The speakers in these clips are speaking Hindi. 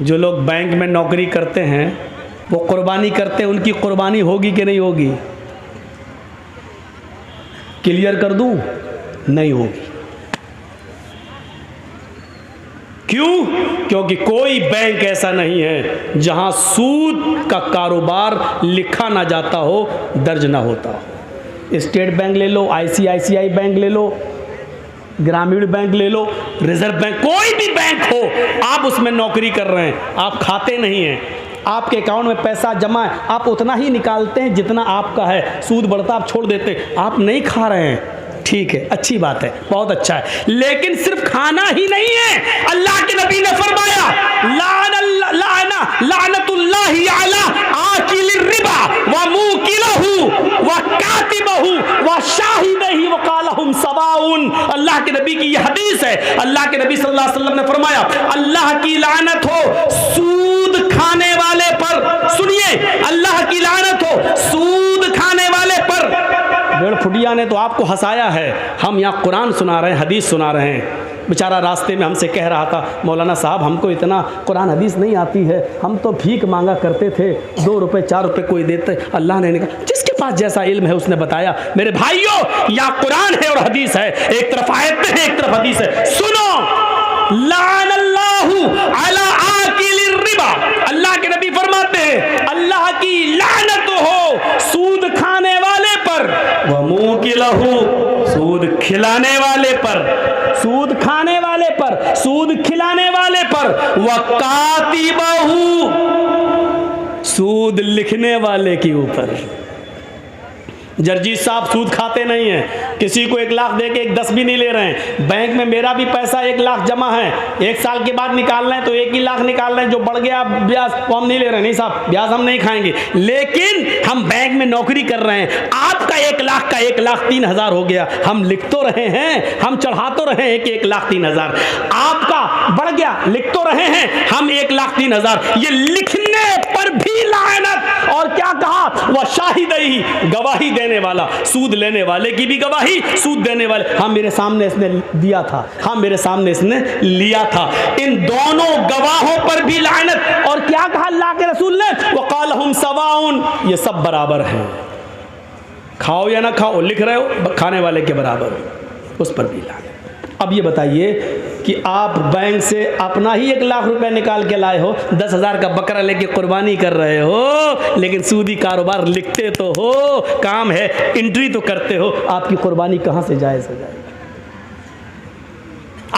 जो लोग बैंक में नौकरी करते हैं वो कुर्बानी करते हैं, उनकी कुर्बानी होगी कि नहीं होगी? क्लियर कर दूं, नहीं होगी। क्यों? क्योंकि कोई बैंक ऐसा नहीं है जहां सूद का कारोबार लिखा ना जाता हो, दर्ज ना होता हो। स्टेट बैंक ले लो, आईसीआईसीआई बैंक ले लो, ग्रामीण बैंक ले लो, रिजर्व बैंक, कोई भी बैंक हो, आप उसमें नौकरी कर रहे हैं, आप खाते नहीं हैं, आपके अकाउंट में पैसा जमा है, आप उतना ही निकालते हैं जितना आपका है, सूद बढ़ता आप छोड़ देते, आप नहीं खा रहे हैं, ठीक है, अच्छी बात है, बहुत अच्छा है। लेकिन सिर्फ खाना ही नहीं है, अल्लाह के नबी ने फरमाया लानतुल्लाहि अला आकिलिर रिबा व मुकिलहु व कातिबहु व शाहिदही व क़ालहुम सवाउन। अल्लाह के नबी की यह हदीस है। अल्लाह के नबी सल्लल्लाहु अलैहि वसल्लम ने फरमाया अल्लाह की लानत हो सूद खाने वाले पर। सुनिए, अल्लाह की लानत हो सूद खाने वाले पर। डेढ़ फुटिया ने तो आपको हंसाया है, हम यहाँ कुरान सुना रहे हैं, हदीस सुना रहे हैं। बेचारा रास्ते में हमसे कह रहा था, मौलाना साहब हमको इतना कुरान हदीस नहीं आती है, हम तो भीख मांगा करते थे, 2 रुपए 4 रुपए कोई देते। अल्लाह ने कहा जिसके पास जैसा इल्म है उसने बताया। मेरे भाइयों, यहाँ कुरान है और हदीस है, एक तरफ आयत है एक तरफ हदीस है। सुनो, लानल्लाहु अला आकिलिर रिबा, अल्लाह के नबी फरमाते हैं अल्लाह की लानत हो सूद खाने वाले पर, व मुकिलहु, सूद खिलाने वाले पर, सूद खाने वाले पर, सूद खिलाने वाले पर, व कातिबहु, सूद लिखने वाले के ऊपर। जर्जी साहब सूद खाते नहीं हैं, किसी को 1 लाख दे के 10 भी नहीं ले रहे हैं। बैंक में मेरा भी पैसा 1 लाख जमा है, 1 साल के बाद निकाल रहे हैं तो 1 ही लाख निकाल रहे हैं, जो बढ़ गया ब्याज तो हम नहीं ले रहे हैं। नहीं साहब, ब्याज हम नहीं खाएंगे, लेकिन हम बैंक में नौकरी कर रहे हैं। आपका 1 लाख का 1,03,000 हो गया, हम लिख तो रहे हैं, हम चढ़ा तो रहे हैं कि 1,03,000, आपका बढ़ गया, लिख तो रहे हैं हम 1,03,000। ये लिखने पर भी लानत। और क्या कहा? वह शाहिदही, गवाही देने वाला, सूद लेने वाले की भी गवाही, सूद देने वाले, हाँ मेरे सामने इसने दिया था, हाँ मेरे सामने इसने लिया था, इन दोनों गवाहों पर भी लानत। और क्या कहा अल्लाह के रसूल ने? वक़ालहुम सवाउन, ये सब बराबर हैं, खाओ या ना खाओ, लिख रहे हो खाने वाले के बराबर हो, उस पर भी लानत। अब ये बताइए कि आप बैंक से अपना ही 1 लाख रुपए निकाल के लाए हो, 10,000 का बकरा लेके कुर्बानी कर रहे हो, लेकिन सूदी कारोबार लिखते तो हो, काम है, एंट्री तो करते हो, आपकी कुर्बानी कहां से जायज हो जाएगी?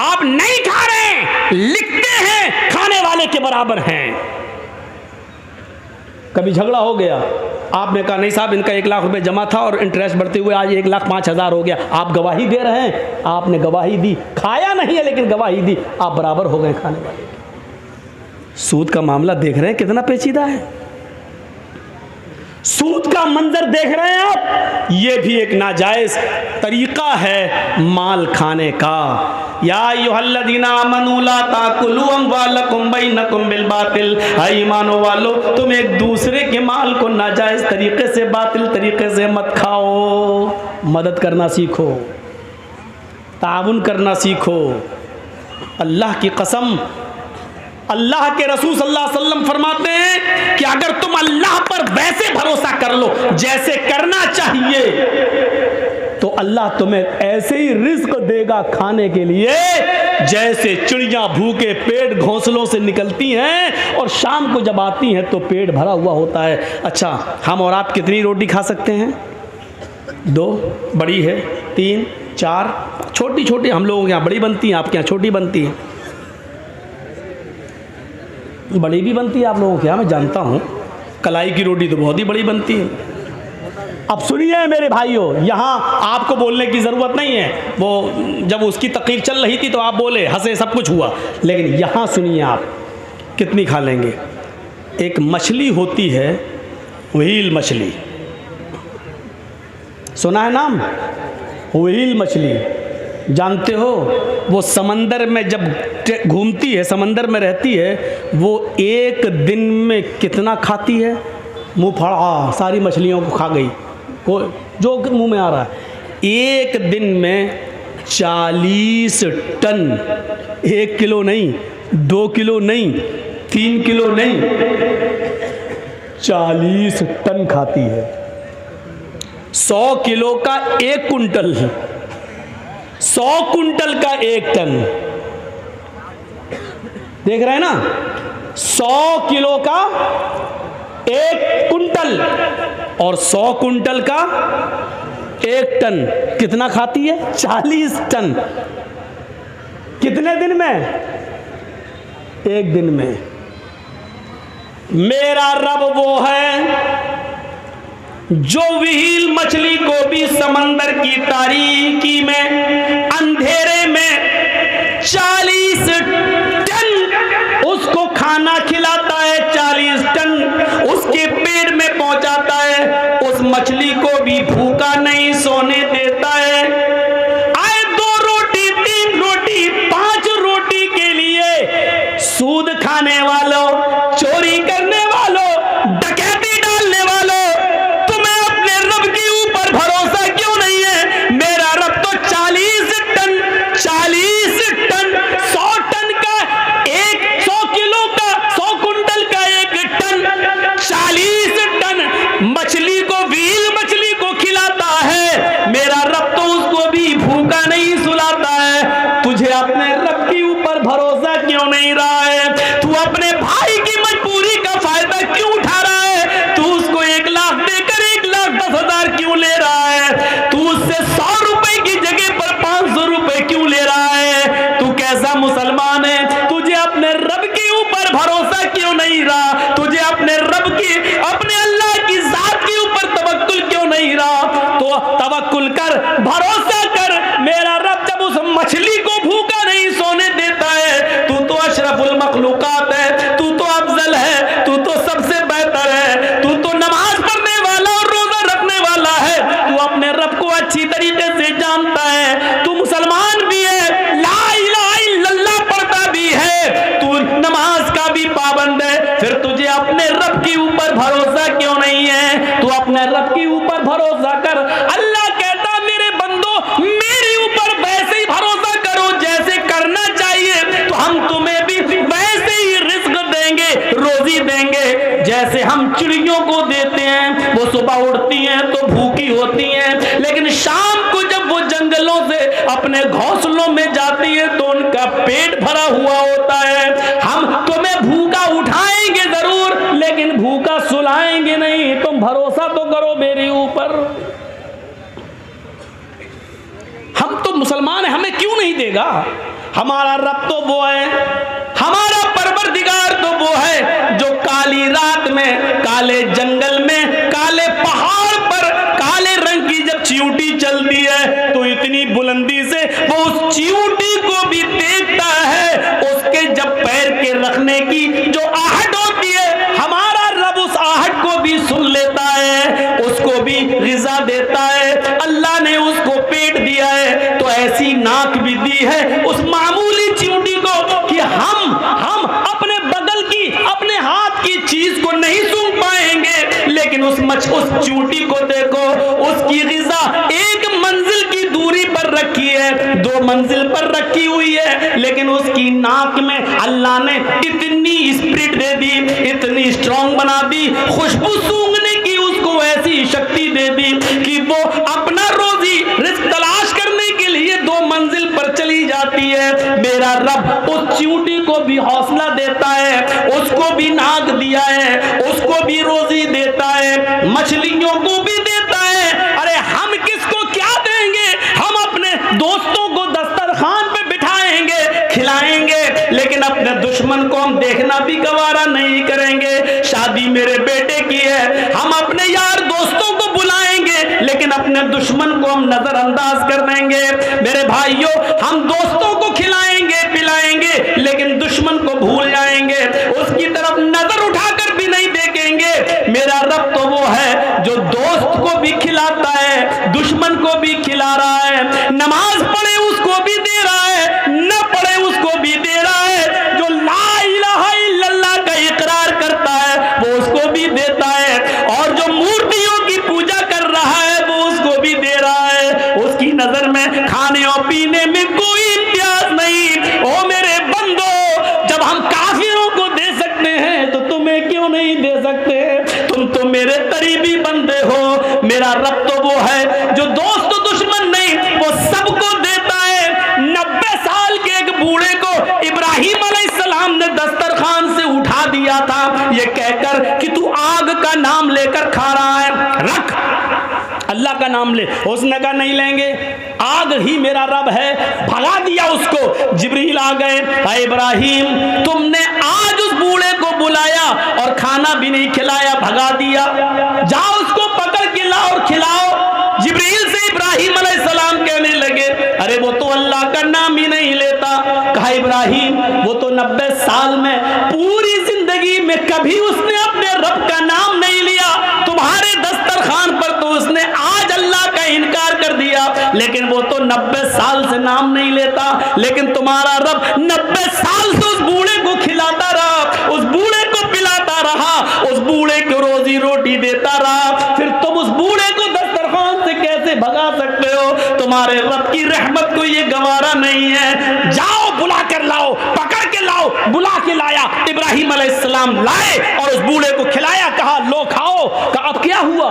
आप नहीं खा रहे, लिखते हैं, खाने वाले के बराबर हैं। कभी झगड़ा हो गया, आपने कहा नहीं साहब इनका 1 लाख रुपए जमा था और इंटरेस्ट बढ़ते हुए आज 1,05,000 हो गया, आप गवाही दे रहे हैं, आपने गवाही दी, खाया नहीं है लेकिन गवाही दी, आप बराबर हो गए खाने वाले के। सूद का मामला देख रहे हैं कितना पेचीदा है, सूद का मंजर देख रहे हैं आप, ये भी एक नाजायज तरीका है माल खाने का। या अय्युहल्लज़ीना आमनू ला ताकुलू अम्वालकुम बैनकुम बिल बातिल, हाय ईमानो वालो तुम एक दूसरे के माल को नाजायज तरीके से, बातिल तरीके से मत खाओ। मदद करना सीखो, ताउन करना सीखो। अल्लाह की कसम, अल्लाह के रसूल सल्लल्लाहु अलैहि वसल्लम फरमाते हैं कि अगर तुम अल्लाह पर वैसे भरोसा कर लो जैसे करना चाहिए, तो अल्लाह तुम्हें ऐसे ही रिज्क देगा खाने के लिए जैसे चिड़ियां भूखे पेट घोंसलों से निकलती हैं और शाम को जब आती हैं तो पेट भरा हुआ होता है। अच्छा, हम और आप कितनी रोटी खा सकते हैं? 2 बड़ी है, 3 4 छोटी छोटी, हम लोगों के यहाँ बड़ी बनती हैं, आपके यहाँ छोटी बनती है, बड़ी भी बनती है आप लोगों के यहाँ, मैं जानता हूँ। कलाई की रोटी तो बहुत ही बड़ी बनती है। अब सुनिए मेरे भाइयों, यहाँ आपको बोलने की ज़रूरत नहीं है, वो जब उसकी तकलीफ चल रही थी तो आप बोले, हंसे, सब कुछ हुआ, लेकिन यहाँ सुनिए आप कितनी खा लेंगे। एक मछली होती है, व्हेल मछली, सुना है नाम? व्हेल मछली, जानते हो वो समंदर में जब घूमती है, समंदर में रहती है, वो एक दिन में कितना खाती है? मुँह फाड़ा सारी मछलियों को खा गई, को जो मुंह में आ रहा है। एक दिन में 40 टन, 1 किलो नहीं, 2 किलो नहीं, 3 किलो नहीं, 40 टन खाती है। 100 किलो का 1 कुंटल, 100 कुंटल का 1 टन। देख रहे हैं ना, 100 किलो का 1 कुंटल और 100 कुंटल का 1 टन कितना खाती है? 40 टन। कितने दिन में? 1 दिन में। मेरा रब वो है जो व्हील मछली को भी समंदर की तारीकी में, अंधेरे में 40 टन उसको खाना खिलाता है, 40 टन उसके पेट में पहुंचाता है। उस मछली को भी भूखा नहीं सोने देता है। आए 2 रोटी, 3 रोटी, 5 रोटी के लिए सूद खाने वालों, चोरी करने वालों, डकैती डालने वालों, तुम्हें अपने रब के ऊपर भरोसा क्यों नहीं है? मेरा रब तो 40 टन, 100 टन का 100 किलो का, 100 कुंटल का 1 टन, 40 टन मछली को, व्हील मछली को खिलाता है। मेरा रब तो उसको भी भूखा नहीं सुलाता है। तुझे अपने रब के ऊपर भरोसा क्यों नहीं रहा है? तू अपने भाई की मजबूरी का फायदा क्यों उठा रहा है? तू उसको 1 लाख देकर 1,10,000 क्यों ले रहा है? तू उससे 100 रुपए की जगह पर 500 रुपए क्यों ले रहा है? तू कैसा मुसलमान है? तुझे अपने रब के ऊपर भरोसा क्यों नहीं रहा? तुझे अपने रब की, अपने अल्लाह की जात के ऊपर तवक्कुल क्यों नहीं रहा? तो तवक्कुल कर, भरोसा कर। मेरा रब जब उस मछली को भूखा नहीं सोने देता है, तू तो अशरफुल मखलूकात है, तू तो अफजल है, तू तो सबसे बेहतर है, तू तो नमाज पढ़ने वाला और रोजा रखने वाला है। तू अपने रब को अच्छी तरीके से जानता है, तू मुसलमान भी है, ला इलाहा इल्लल्लाह पढ़ता भी है, तू नमाज का भी पाबंद है, फिर तुझे अपने रब के ऊपर भरोसा क्यों नहीं है? तू अपने रब के ऊपर भरोसा कर। अल्लाह कहता मेरे बंदो, मेरे ऊपर वैसे ही भरोसा करो जैसे करना चाहिए, तो हम तुम्हें भी वैसे ही रिस्क देंगे, रोजी देंगे, जैसे हम चिड़ियों को देते हैं। वो सुबह उड़ती हैं तो भूखी होती हैं, लेकिन शाम को जब वो जंगलों से अपने घोंसलों में जाती है तो उनका पेट भरा हुआ होता है। हम तुम्हें भूखा उठाएंगे जरूर, लेकिन भूखा सुलाएंगे नहीं। तुम भरोसा तो करो मेरे ऊपर। हम तो मुसलमान हैं, हमें क्यों नहीं देगा? हमारा रब तो वो है, हमारा परवरदिगार तो वो है जो काली रात में, काले जंगल में, काले पहाड़ पर काले रंग की जब चींटी चलती है तो इतनी बुलंदी से वो उस चींटी को भी देखता है। उसके जब पैर के रखने की जो आहट होती है, हमारा रब उस आहट को भी सुन लेता है, उसको भी ग़िज़ा देता है। अल्लाह ने उसको पेट दिया है तो ऐसी नाक भी दी है उस मामूली चींटी को कि हम अपने बगल की, अपने हाथ की चीज को नहीं सूंघ पाएंगे, लेकिन उस चींटी को देखो, उसकी ग़िज़ा 1 मंजिल की दूरी पर रखी है, 2 मंजिल पर रखी हुई है, लेकिन उसकी नाक में अल्लाह ने इतनी स्पिरिट दे दी, इतनी स्ट्रॉन्ग बना दी, खुशबू सूंघने की उसको ऐसी शक्ति दे दी कि वो अपना रोजी रिस्क तलाश करने के लिए 2 मंजिल पर चली जाती है। मेरा रब उस चींटी को भी हौसला देता है, उसको भी नाक दिया है, उसको भी रोजी देता है, मछलियों को भी देता है। अरे हम किसको क्या देंगे? हम अपने दोस्तों को दस्तरखान पे बिठाएंगे, खिलाएंगे, लेकिन अपने दुश्मन को हम देखना भी गवारा नहीं करेंगे। शादी मेरे बेटे की है, हम अपने यार दोस्तों को बुलाएंगे, लेकिन अपने दुश्मन को हम नजरअंदाज कर देंगे। मेरे भाइयों, हम दोस्तों को खिलाएंगे, पिलाएंगे, लेकिन दुश्मन को भूल जाएंगे, उसकी तरफ नजर उठाकर भी नहीं देखेंगे। मेरा रब तो वो है जो दोस्त को भी खिलाता है, दुश्मन को भी खिला रहा है, नमाज पढ़े उसको भी दे रहा है, न पढ़े उसको भी दे रहा है, जो ला इलाहा इल्लल्लाह का इकरार करता है वो उसको भी देता है, और जो मूर्तियों की पूजा कर रहा है वो उसको भी दे रहा है। उसकी नजर में खाने और पीने में कोई इम्तियाज नहीं। ओ मेरे बंदो, जब हम काफिरों को दे सकते दिया था ये कहकर कि तू आग का नाम लेकर खा रहा है, रख अल्लाह का नाम ले। उसने कहा नहीं लेंगे, आग ही मेरा रब है। भगा दिया उसको। जिब्रील आ गए, हाय इब्राहिम तुमने आज उस बूढ़े को बुलाया और खाना भी नहीं खिलाया, भगा दिया, जाओ उसको पकड़ के लाओ और खिलाओ। जिब्रील से इब्राहिम अलैहिस्सलाम कहने लगे, अरे वो तो अल्लाह का नाम ही नहीं लेता। कहा इब्राहिम वो तो 90 साल में पूरी जिंदगी में कभी उसने अपने रब का नाम नहीं लिया, तुम्हारे दस्तरखान पर तो उसने आज अल्लाह का इनकार कर दिया, लेकिन वो तो 90 साल से नाम नहीं लेता, लेकिन तुम्हारा रब 90 साल से उस बूढ़े को खिलाता रहा, उस बूढ़े को पिलाता रहा, उस बूढ़े को रोजी रोटी देता रहा, फिर तुम उस बूढ़े को दस्तरखान से कैसे भगा सकते हो? तुम्हारे रब की रहमत को ये गवारा नहीं है। जाओ बुला कर लाओ, पकड़ के लाओ। बुला के लाया, इब्राहिम अलैहिस्सलाम लाए और उस बूढ़े को खिलाया। कहा लो खाओ। कहा अब क्या हुआ?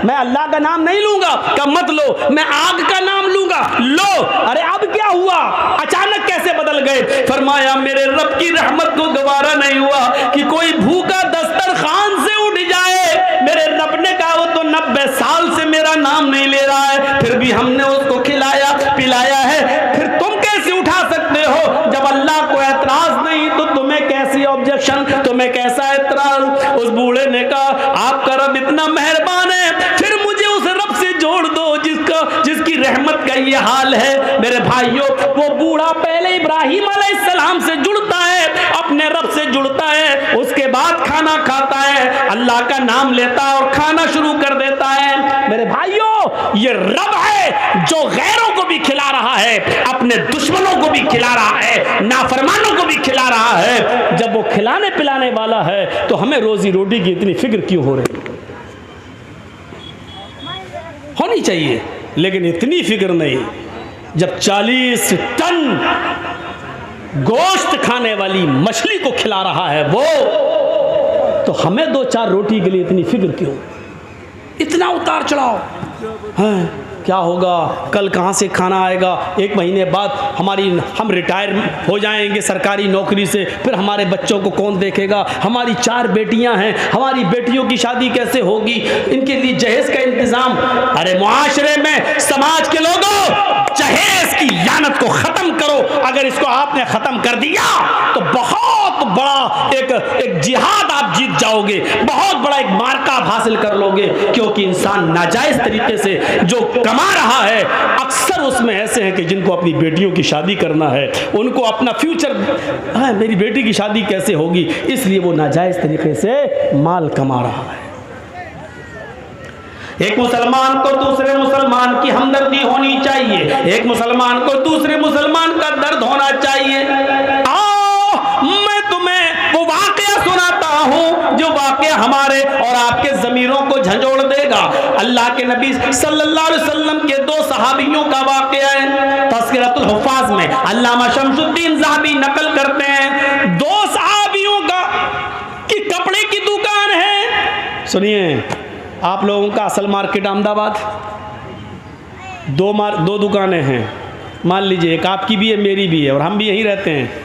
मैं अल्लाह का नाम नहीं लूंगा। कहा मत लो, मैं आग का नाम लूंगा। लो। अरे अब क्या हुआ? अचानक कैसे बदल गए? फरमाया मेरे रब की रहमत को गवारा नहीं हुआ कि कोई भूखा दस्तरखान से उठ जाए। मेरे रब ने कहा वो तो 90 साल से मेरा नाम नहीं ले रहा है, फिर भी हमने उसको खिलाया पिलाया है, फिर तुम कैसे उठा सकते हो? जब अल्लाह को एतराज नहीं तो तुम्हें कैसी ऑब्जेक्शन, तुम्हें कैसा एतराज? उस बूढ़े ने कहा आपका रब इतना मेहरबान है, फिर मुझे उस रब से जोड़ दो जिसकी रहमत का ये हाल है। मेरे भाइयों वो बूढ़ा पहले इब्राहिम अलैहिस्सलाम से जुड़ता है, अपने रब से जुड़ता है, उसके बाद खाना खाता है, अल्लाह का नाम लेता है और खाना शुरू कर देता है। मेरे भाइयों ये रब है जो गैरों को भी खिला रहा है, अपने दुश्मनों को भी खिला रहा है, नाफरमानों को भी खिला रहा है। जब वो खिलाने पिलाने वाला है तो हमें रोजी रोटी की इतनी फिक्र क्यों हो रही? होनी चाहिए, लेकिन इतनी फिक्र नहीं। जब 40 टन गोश्त खाने वाली मछली को खिला रहा है वो, तो हमें 2-4 रोटी के लिए इतनी फिक्र क्यों? इतना उतार चढ़ाव है। क्या होगा? कल कहाँ से खाना आएगा? 1 महीने बाद हम रिटायर हो जाएंगे सरकारी नौकरी से, फिर हमारे बच्चों को कौन देखेगा? हमारी 4 बेटियां हैं, हमारी बेटियों की शादी कैसे होगी? इनके लिए जहेज का इंतजाम। अरे मुआशरे में समाज के लोगों, जहेज की लानत को खत्म करो। अगर इसको आपने खत्म कर दिया तो बहुत बड़ा एक जिहाद आप जीत जाओगे, बहुत बड़ा एक मार्का आप हासिल कर लोगे, क्योंकि इंसान नाजायज तरीके से जो कमा रहा है, अक्सर उसमें ऐसे हैं कि जिनको अपनी बेटियों की शादी करना है, उनको अपना फ्यूचर, हाँ मेरी बेटी की शादी कैसे होगी, इसलिए वो नाजायज तरीके से माल कमा रहा है। एक मुसलमान को दूसरे मुसलमान की हमदर्दी होनी चाहिए, एक मुसलमान को दूसरे मुसलमान का दर्द होना चाहिए। आओ मैं तुम्हें वो वाकया सुनाता हूँ जो वाकया हमारे और आपके ज़मीरों को झंझोड़ देगा। अल्लाह के नबी सल्लल्लाहु अलैहि वसल्लम के 2 सहाबियों का वाकया है। तज़किरतुल हुफ़ाज़ में अल्लामा शमसुद्दीन ज़हाबी नकल करते हैं, 2 सहाबियों का कि कपड़े की दुकान है। सुनिए, आप लोगों का असल मार्केट अहमदाबाद, 2 दुकानें हैं। मान लीजिए एक आपकी भी है, मेरी भी है, और हम भी यहीं रहते हैं।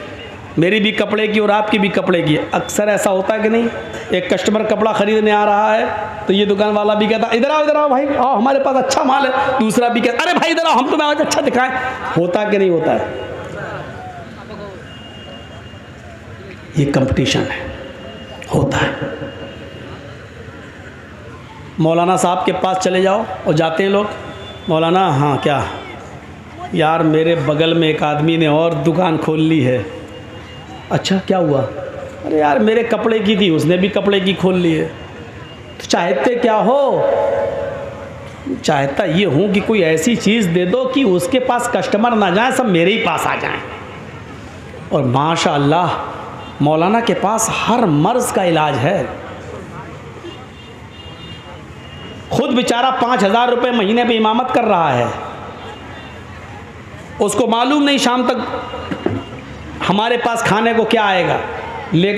मेरी भी कपड़े की और आपकी भी कपड़े की। अक्सर ऐसा होता है कि नहीं, एक कस्टमर कपड़ा खरीदने आ रहा है तो ये दुकान वाला भी कहता इधर आओ भाई, आओ हमारे पास अच्छा माल है। दूसरा भी कहता अरे भाई इधर आओ, हम तुम्हें आज अच्छा दिखाएं। होता कि नहीं होता है? ये कंपटीशन है, होता है। मौलाना साहब के पास चले जाओ और जाते हैं लोग, मौलाना हाँ क्या यार मेरे बगल में एक आदमी ने और दुकान खोल ली है। अच्छा क्या हुआ? अरे यार मेरे कपड़े की थी, उसने भी कपड़े की खोल ली है। तो चाहते क्या हो? चाहता ये हूँ कि कोई ऐसी चीज़ दे दो कि उसके पास कस्टमर ना जाए, सब मेरे ही पास आ जाएं। और माशाअल्लाह मौलाना के पास हर मर्ज़ का इलाज है। खुद बेचारा 5,000 रुपये महीने पे इमामत कर रहा है। उसको मालूम नहीं शाम तक हमारे पास खाने को क्या आएगा, लेकिन